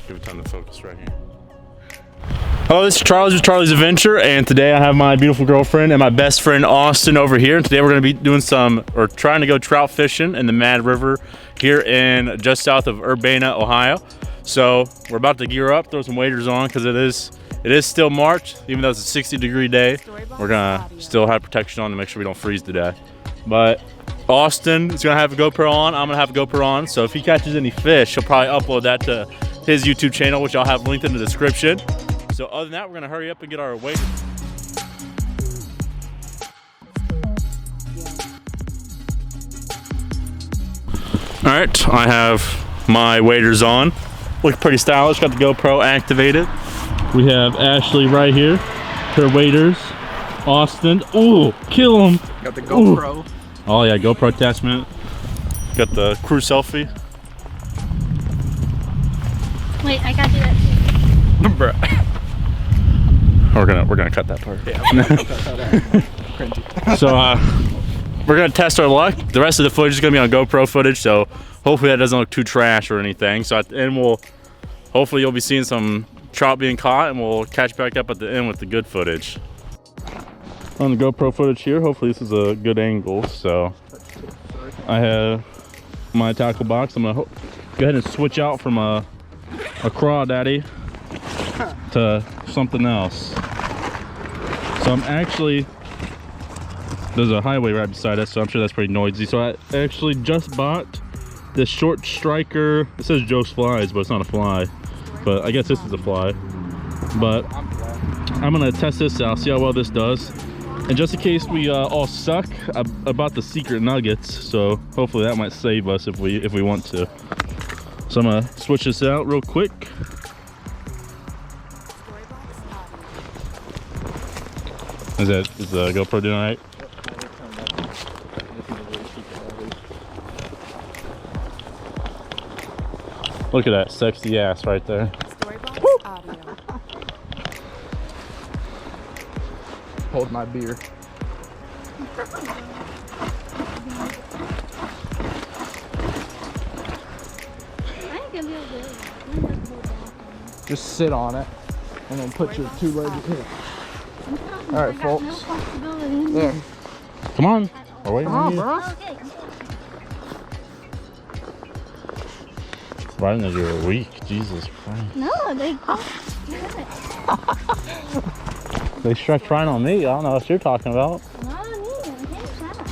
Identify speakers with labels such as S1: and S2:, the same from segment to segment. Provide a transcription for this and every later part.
S1: Give it time to focus right here. Hello, this is Charles with Charlie's Adventure, and today I have my beautiful girlfriend and my best friend Austin over here. And today we're going to be doing trying to go trout fishing in the Mad River here in just south of Urbana, Ohio. So we're about to gear up, throw some waders on because it is still March, even though it's a 60-degree day. We're gonna still have protection on to make sure we don't freeze to death. But Austin is gonna have a GoPro on. I'm gonna have a GoPro on. So if he catches any fish, he'll probably upload that to his YouTube channel, which I'll have linked in the description. So other than that, we're gonna hurry up and get our waders. All right, I have my waders on. Look pretty stylish, got the GoPro activated. We have Ashley right here, her waders. Austin, ooh, kill him.
S2: Got the GoPro.
S1: Ooh. Oh yeah, GoPro attachment. Got the crew selfie.
S3: Wait, I gotta do that too.
S2: Bruh.
S1: We're gonna cut that part.
S2: Yeah, I'm gonna cut that out.
S1: So we're gonna test our luck. The rest of the footage is gonna be on GoPro footage, so hopefully that doesn't look too trash or anything. So at the end hopefully you'll be seeing some trout being caught, and we'll catch back up at the end with the good footage. On the GoPro footage here, hopefully this is a good angle. So I have my tackle box. I'm gonna go ahead and switch out from a crawdaddy to something else. So I'm actually, there's a highway right beside us, so I'm sure that's pretty noisy. So I actually just bought this short striker. It says Joe's Flies, but it's not a fly. But I guess this is a fly. But I'm gonna test this out, see how well this does. And just in case we all suck, about the secret nuggets. So hopefully that might save us if we want to. So I'm gonna switch this out real quick. Is the GoPro doing all right? Look at that sexy ass right there.
S2: Hold my beer. Just sit on it and then put your two legs here. All right, folks. There.
S1: Come on. We're waiting on you.
S2: Bro.
S1: Right into your week. Jesus Christ.
S3: No, they
S1: They stretch right on me. I don't know what you're talking about.
S3: not on me. I can't shot.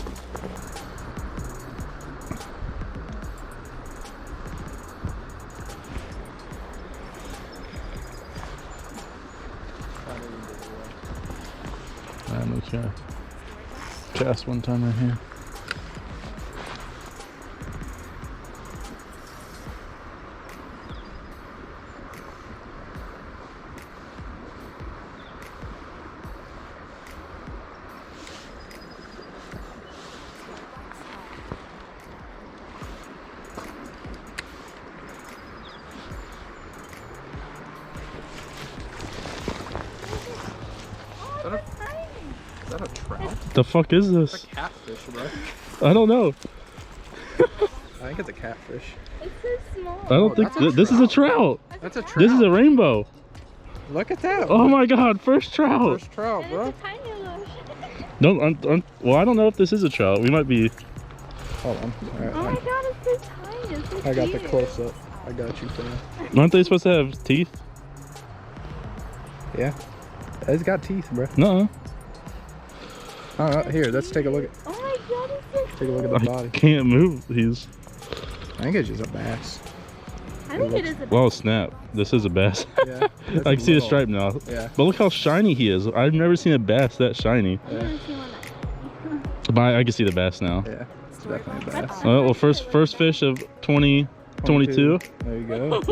S1: I'm gonna cast one time right here.
S2: Is that a trout?
S1: The fuck is this?
S2: It's a catfish, bro.
S1: I don't know.
S2: I think it's a catfish.
S3: It's so small.
S1: I don't think this is a trout.
S2: That's a trout.
S1: This is a rainbow.
S2: Look at that.
S1: Oh my god, first trout.
S2: First trout, bro.
S3: It's a tiny little
S1: Don't, well, I don't know if this is a trout. We might be.
S2: Hold on. All right,
S3: Oh my god, it's so tiny. It's so
S2: I got the
S3: cute.
S2: close up. I got you, fam.
S1: Aren't they supposed to have teeth?
S2: Yeah. It's got teeth, bro.
S1: No.
S2: Oh, here, let's take a look at.
S3: Oh my god, it's so
S2: Take a look at the
S1: I
S2: body.
S1: can't move these.
S2: I think it's just a bass.
S3: I think it is a
S1: Well, snap. This is a bass.
S2: Yeah. that's
S1: I can see the
S2: little.
S1: stripe now.
S2: Yeah.
S1: But look how shiny he is. I've never seen a bass that shiny.
S3: I've never seen one that.
S1: But I can see the bass now.
S2: Yeah. It's definitely a bass.
S1: Well, first fish of 2022.
S2: There you go.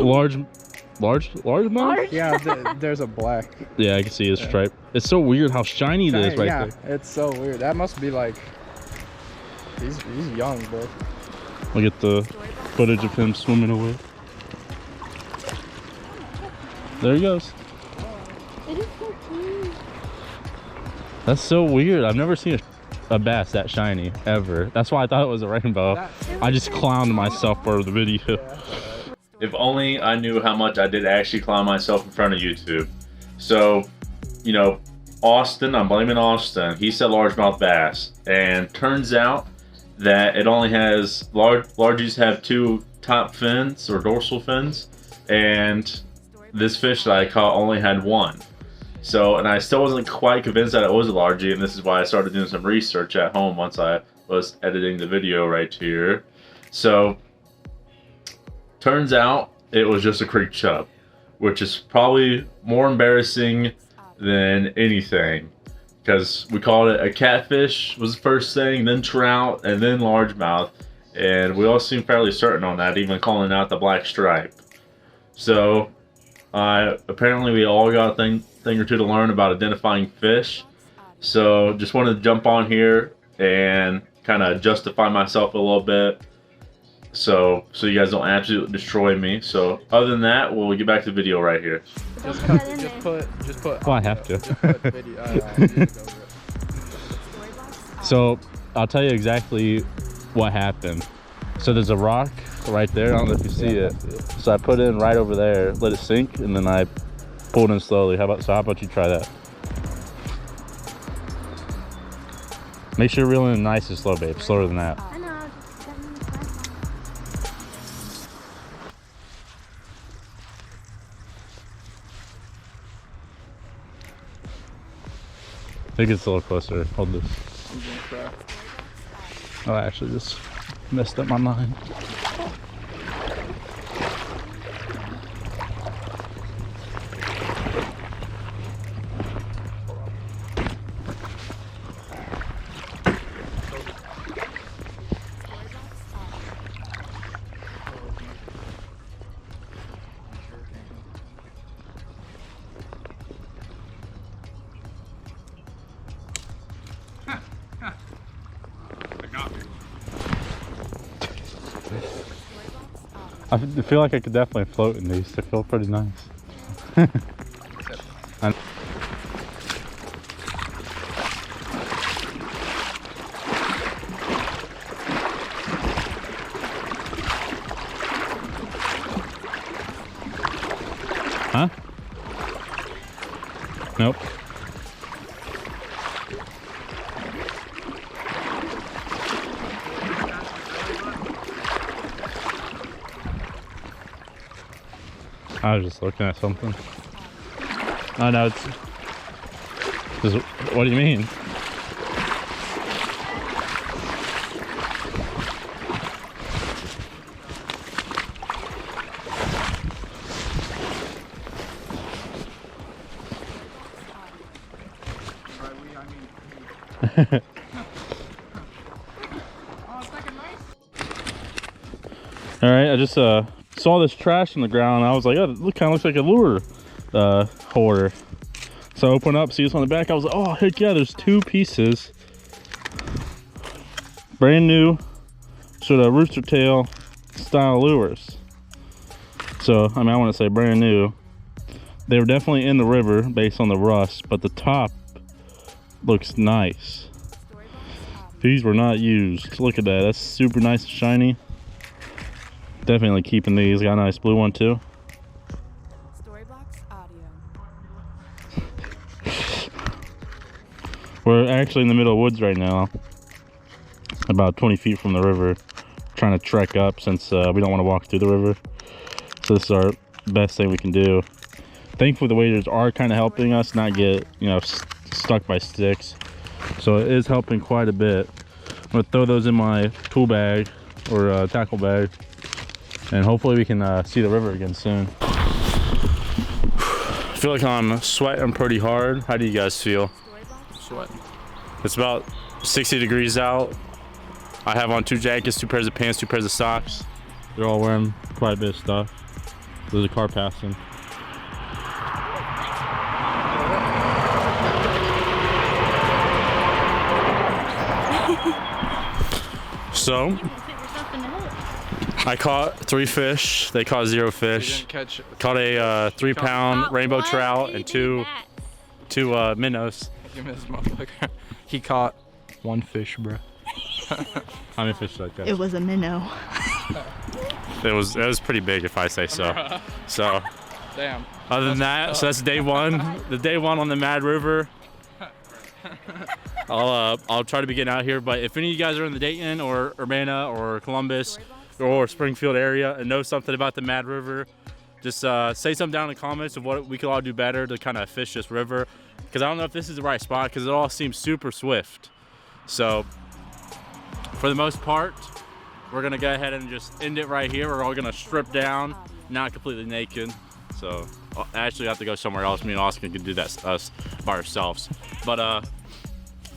S1: Large mouth?
S2: Yeah, there's a black.
S1: Yeah, I can see his
S2: Yeah.
S1: stripe. It's so weird how shiny it is right
S2: yeah,
S1: there.
S2: it's so weird. That must be like. He's young, bro.
S1: Look at the footage of him swimming away. There he goes.
S3: It is so cute.
S1: That's so weird. I've never seen a bass that shiny ever. That's why I thought it was a rainbow. I just clowned myself for the video. If only I knew how much I did actually clown myself in front of YouTube. So, you know, Austin, I'm blaming Austin. He said largemouth bass, and turns out that it only has largies have 2 top fins or dorsal fins, and this fish that I caught only had 1. So, and I still wasn't quite convinced that it was a largie, and this is why I started doing some research at home once I was editing the video right here. So, turns out it was just a creek chub, which is probably more embarrassing than anything, because we called it a catfish was the first thing, then trout, and then largemouth, and we all seem fairly certain on that, even calling out the black stripe. So, apparently we all got a thing or two to learn about identifying fish. So just wanted to jump on here and kind of justify myself a little bit, so you guys don't absolutely destroy me. So other than that, we'll get back to the video right here.
S3: Don't put that in there.
S2: Just put.
S1: Well, I have to.
S2: Just put video, music over it.
S1: So I'll tell you exactly what happened. So there's a rock right there. I don't know if you see it. So I put it in right over there, let it sink, and then I pulled in slowly. How about you try that? Make sure you're reeling in nice and slow, babe. Slower than that.
S3: I know.
S1: I think it's a little closer. Hold this.
S2: I'm gonna cry.
S1: Oh, I actually just messed up my mind. I feel like I could definitely float in these. They feel pretty nice. Huh? Nope. I was just looking at something. Oh no, it's just, what do you mean? All right, I just saw this trash in the ground. I was like, oh, it kind of looks like a lure holder. So I open up, see this on the back. I was like, oh heck yeah, there's 2 pieces, brand new sort of rooster tail style lures. So I mean, I want to say brand new. They were definitely in the river based on the rust, but the top looks nice. These were not used. Look at that, that's super nice and shiny. Definitely keeping these. Got a nice blue one too. We're actually in the middle of woods right now, about 20 feet from the river, trying to trek up since we don't want to walk through the river. So this is our best thing we can do. Thankfully the waders are kind of helping us not get, you know, stuck by sticks. So it is helping quite a bit. I'm gonna throw those in my tool bag or tackle bag, and hopefully we can see the river again soon. I feel like I'm sweating pretty hard. How do you guys feel?
S2: Sweating.
S1: It's about 60 degrees out. I have on 2 jackets, 2 pairs of pants, 2 pairs of socks. They're all wearing quite a bit of stuff. There's a car passing. So I caught 3 fish. They caught 0 fish. Caught a 3-pound rainbow trout and two minnows.
S2: Give me this motherfucker. He caught 1 fish, bro.
S1: How many fish did I catch?
S3: It was a minnow.
S1: It was pretty big, if I say so. So,
S2: Damn.
S1: other than that, so that's day one. The day one on the Mad River. I'll try to be getting out here, but if any of you guys are in the Dayton or Urbana or Columbus or Springfield area and know something about the Mad River, just say something down in the comments of what we could all do better to kind of fish this river, because I don't know if this is the right spot because it all seems super swift. So for the most part, we're gonna go ahead and just end it right here. We're all gonna strip down, not completely naked. So I actually have to go somewhere else. Me and Austin can do that us by ourselves. But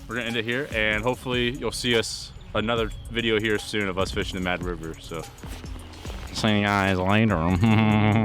S1: we're gonna end it here, and hopefully you'll see us another video here soon of us fishing the Mad River. So see you guys later.